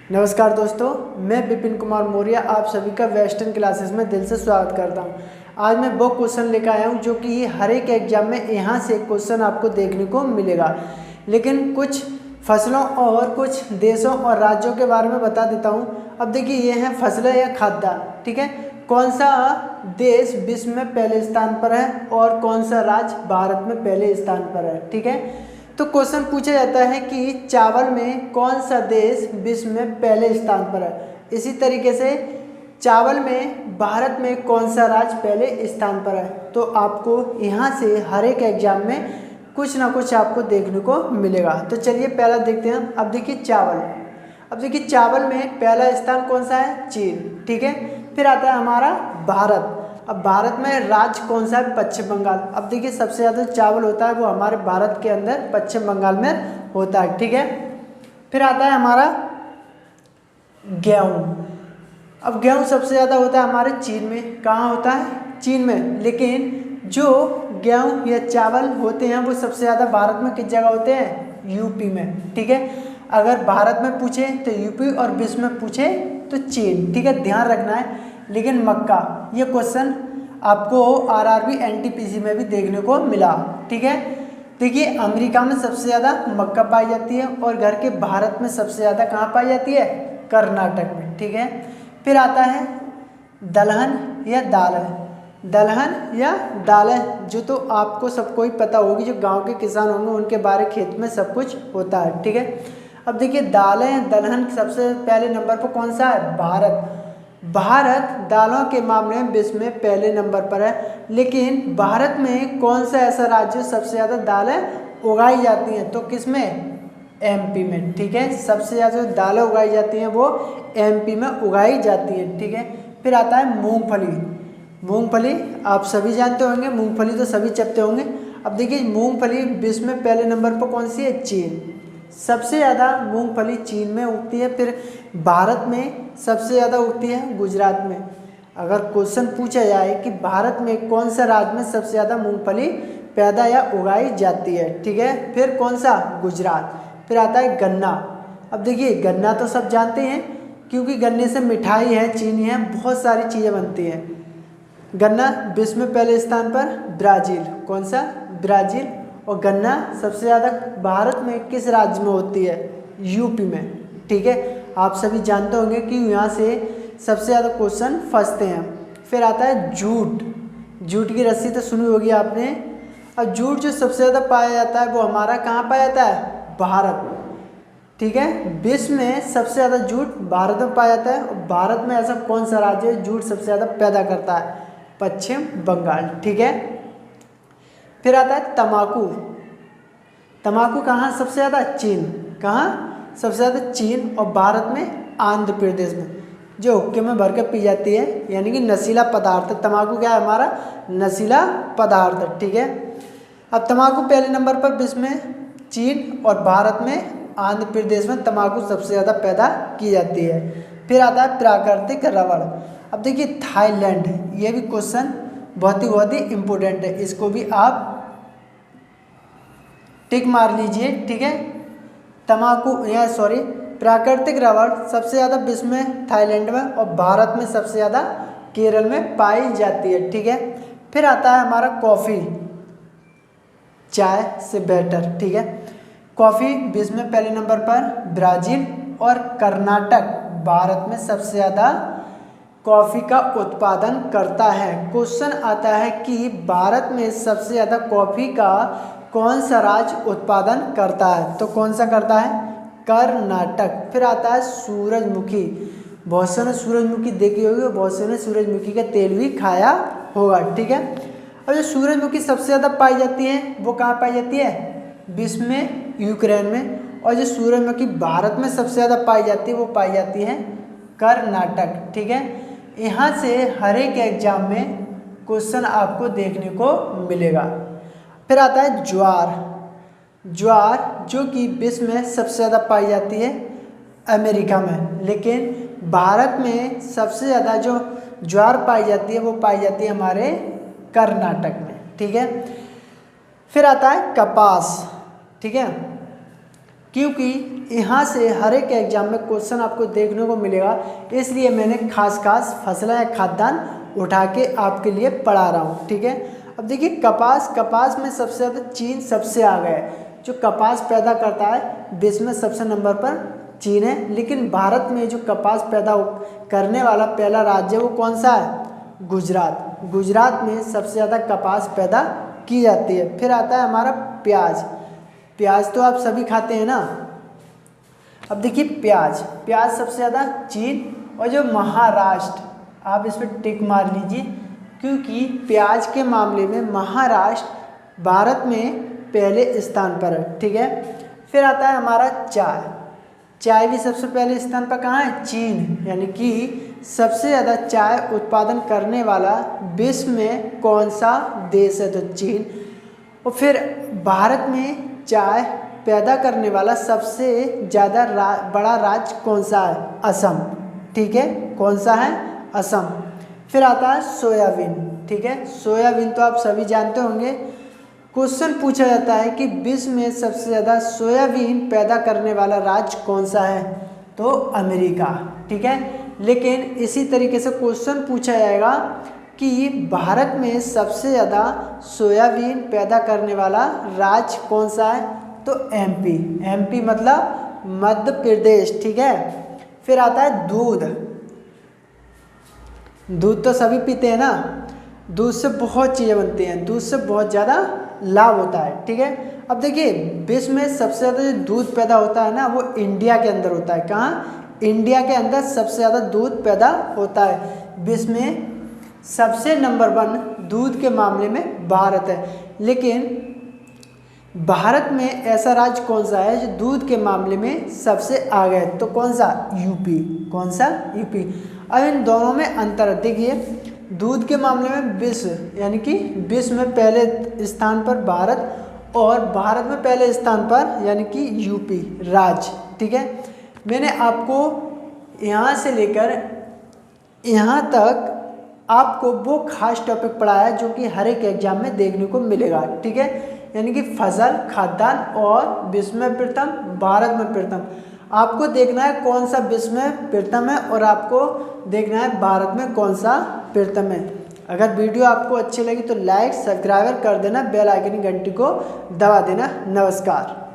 नमस्कार दोस्तों, मैं विपिन कुमार मौर्य आप सभी का वेस्टर्न क्लासेस में दिल से स्वागत करता हूं। आज मैं वो क्वेश्चन लेकर आया हूं जो कि हर एक एग्जाम में यहाँ से क्वेश्चन आपको देखने को मिलेगा, लेकिन कुछ फसलों और कुछ देशों और राज्यों के बारे में बता देता हूं। अब देखिए, ये हैं फसलें या खाद्य, ठीक है। कौन सा देश विश्व में पहले स्थान पर है और कौन सा राज्य भारत में पहले स्थान पर है, ठीक है। तो क्वेश्चन पूछा जाता है कि चावल में कौन सा देश विश्व में पहले स्थान पर है। इसी तरीके से चावल में भारत में कौन सा राज्य पहले स्थान पर है। तो आपको यहाँ से हर एक एग्जाम में कुछ ना कुछ आपको देखने को मिलेगा। तो चलिए पहला देखते हैं। अब देखिए चावल में पहला स्थान कौन सा है? चीन, ठीक है। फिर आता है हमारा भारत। अब भारत में राज्य कौन सा है? पश्चिम बंगाल। अब देखिए, सबसे ज़्यादा चावल होता है वो हमारे भारत के अंदर पश्चिम बंगाल में होता है, ठीक है। फिर आता है हमारा गेहूँ। अब गेहूँ सबसे ज़्यादा होता है हमारे चीन में। कहाँ होता है? चीन में। लेकिन जो गेहूँ या चावल होते हैं वो सबसे ज़्यादा भारत में किस जगह होते हैं? यूपी में, ठीक है। अगर भारत में पूछे तो यूपी और विश्व में पूछे तो चीन, ठीक है, ध्यान रखना है। लेकिन मक्का, ये क्वेश्चन आपको आरआरबी एनटीपीसी में भी देखने को मिला, ठीक है। देखिए, अमेरिका में सबसे ज़्यादा मक्का पाई जाती है और घर के भारत में सबसे ज़्यादा कहाँ पाई जाती है? कर्नाटक में, ठीक है। फिर आता है दलहन या दालें। दलहन या दालें जो तो आपको सबको ही पता होगी, जो गांव के किसान होंगे उनके बारे खेत में सब कुछ होता है, ठीक है। अब देखिए, दालें दलहन सबसे पहले नंबर पर कौन सा है? भारत दालों के मामले में विश्व में पहले नंबर पर है। लेकिन भारत में कौन सा ऐसा राज्य सबसे ज़्यादा दालें उगाई जाती हैं? तो किस में? एमपी में, ठीक है। सबसे ज़्यादा जो दालें उगाई जाती हैं वो एमपी में उगाई जाती हैं, ठीक है। फिर आता है मूंगफली आप सभी जानते होंगे, मूंगफली तो सभी चपते होंगे। अब देखिए, मूंगफली विश्व में पहले नंबर पर कौन सी है? चीन। सबसे ज़्यादा मूंगफली चीन में उगती है। फिर भारत में सबसे ज़्यादा उगती है गुजरात में। अगर क्वेश्चन पूछा जाए कि भारत में कौन सा राज्य में सबसे ज़्यादा मूंगफली पैदा या उगाई जाती है, ठीक है, फिर कौन सा? गुजरात। फिर आता है गन्ना। अब देखिए, गन्ना तो सब जानते हैं क्योंकि गन्ने से मिठाई है, चीनी है, बहुत सारी चीज़ें बनती हैं। गन्ना विश्व में पहले स्थान पर ब्राज़ील। कौन सा? ब्राज़ील। और गन्ना सबसे ज़्यादा भारत में किस राज्य में होती है? यूपी में, ठीक है। आप सभी जानते होंगे कि यहाँ से सबसे ज़्यादा क्वेश्चन फंसते हैं। फिर आता है जूट की रस्सी तो सुनी होगी आपने। अब जूट जो सबसे ज़्यादा पाया जाता है वो हमारा कहाँ पाया जाता है? भारत, ठीक है। विश्व में सबसे ज़्यादा जूट भारत में पाया जाता है। और भारत में ऐसा कौन सा राज्य है जूट सबसे ज़्यादा पैदा करता है? पश्चिम बंगाल, ठीक है। फिर आता है तम्बाकू कहाँ सबसे ज़्यादा? चीन। कहाँ सबसे ज़्यादा? चीन। और भारत में आंध्र प्रदेश में, जो हुक्के में भर के पी जाती है, यानी कि नशीला पदार्थ। तम्बाकू क्या है? हमारा नशीला पदार्थ, ठीक है। अब तम्बाकू पहले नंबर पर विश्व में चीन और भारत में आंध्र प्रदेश में तम्बाकू सबसे ज़्यादा पैदा की जाती है। फिर आता है प्राकृतिक रबड़। अब देखिए, थाईलैंड, ये भी क्वेश्चन बहुत ही इम्पोर्टेंट है, इसको भी आप टिक मार लीजिए, ठीक है। प्राकृतिक रबड़ सबसे ज़्यादा विश्व में थाईलैंड में और भारत में सबसे ज़्यादा केरल में पाई जाती है, ठीक है। फिर आता है हमारा कॉफ़ी, चाय से बेटर, ठीक है। कॉफ़ी विश्व में पहले नंबर पर ब्राज़ील और कर्नाटक भारत में सबसे ज़्यादा कॉफ़ी का उत्पादन करता है। क्वेश्चन आता है कि भारत में सबसे ज़्यादा कॉफ़ी का कौन सा राज्य उत्पादन करता है? तो कौन सा करता है? कर्नाटक। फिर आता है सूरजमुखी। बहुत से ने सूरजमुखी देखी होगी, बहुत से ने सूरजमुखी का तेल भी खाया होगा, ठीक है। और जो सूरजमुखी सबसे ज़्यादा पाई जाती है वो कहाँ पाई जाती है? विश्व में यूक्रेन में। और जो सूरजमुखी भारत में सबसे ज़्यादा पाई जाती है वो पाई जाती है कर्नाटक, ठीक है। यहाँ से हर एक एग्जाम में क्वेश्चन आपको देखने को मिलेगा। फिर आता है ज्वार जो कि विश्व में सबसे ज़्यादा पाई जाती है अमेरिका में। लेकिन भारत में सबसे ज़्यादा जो ज्वार पाई जाती है वो पाई जाती है हमारे कर्नाटक में, ठीक है। फिर आता है कपास, ठीक है। क्योंकि यहाँ से हर एक एग्जाम में क्वेश्चन आपको देखने को मिलेगा, इसलिए मैंने खास फसलें या खाद्यान्न उठा के आपके लिए पढ़ा रहा हूँ। ठीक है, अब देखिए कपास में सबसे ज़्यादा चीन सबसे आगे है। जो कपास पैदा करता है विश्व में सबसे नंबर पर चीन है, लेकिन भारत में जो कपास पैदा करने वाला पहला राज्य वो कौन सा है? गुजरात। गुजरात में सबसे ज़्यादा कपास पैदा की जाती है। फिर आता है हमारा प्याज तो आप सभी खाते हैं ना। अब देखिए प्याज सबसे ज़्यादा चीन और जो महाराष्ट्र, आप इस पर टिक मार लीजिए क्योंकि प्याज के मामले में महाराष्ट्र भारत में पहले स्थान पर है। ठीक है, फिर आता है हमारा चाय भी सबसे पहले स्थान पर कहाँ है? चीन। यानी कि सबसे ज़्यादा चाय उत्पादन करने वाला विश्व में कौन सा देश है? तो चीन। और फिर भारत में चाय पैदा करने वाला सबसे ज़्यादा बड़ा राज्य कौन सा है? असम। ठीक है, कौन सा है? असम। फिर आता है सोयाबीन। ठीक है, सोयाबीन तो आप सभी जानते होंगे। क्वेश्चन पूछा जाता है कि विश्व में सबसे ज़्यादा सोयाबीन पैदा करने वाला राज्य कौन सा है? तो अमेरिका। ठीक है, लेकिन इसी तरीके से क्वेश्चन पूछा जाएगा कि भारत में सबसे ज़्यादा सोयाबीन पैदा करने वाला राज्य कौन सा है? तो एमपी मतलब मध्य प्रदेश। ठीक है, फिर आता है दूध तो सभी पीते हैं ना। दूध से बहुत चीज़ें बनती हैं, दूध से बहुत ज़्यादा लाभ होता है। ठीक है, अब देखिए विश्व में सबसे ज़्यादा जो दूध पैदा होता है ना वो इंडिया के अंदर होता है। कहाँ? इंडिया के अंदर सबसे ज़्यादा दूध पैदा होता है। विश्व में सबसे नंबर 1 दूध के मामले में भारत है, लेकिन भारत में ऐसा राज्य कौन सा है जो दूध के मामले में सबसे आगे है? तो कौन सा? यूपी। कौन सा? यूपी। अब इन दोनों में अंतर देखिए, दूध के मामले में विश्व यानी कि विश्व में पहले स्थान पर भारत और भारत में पहले स्थान पर यानी कि यूपी राज्य। ठीक है, मैंने आपको यहाँ से लेकर यहाँ तक आपको वो खास टॉपिक पढ़ाया जो कि हर एक एग्जाम में देखने को मिलेगा। ठीक है, यानी कि फसल, खाद्यान्न और विश्व में प्रथम, भारत में प्रथम। आपको देखना है कौन सा विश्व में प्रथम है और आपको देखना है भारत में कौन सा प्रथम है। अगर वीडियो आपको अच्छी लगी तो लाइक सब्सक्राइब कर देना, बेल आइकन घंटी को दबा देना। नमस्कार।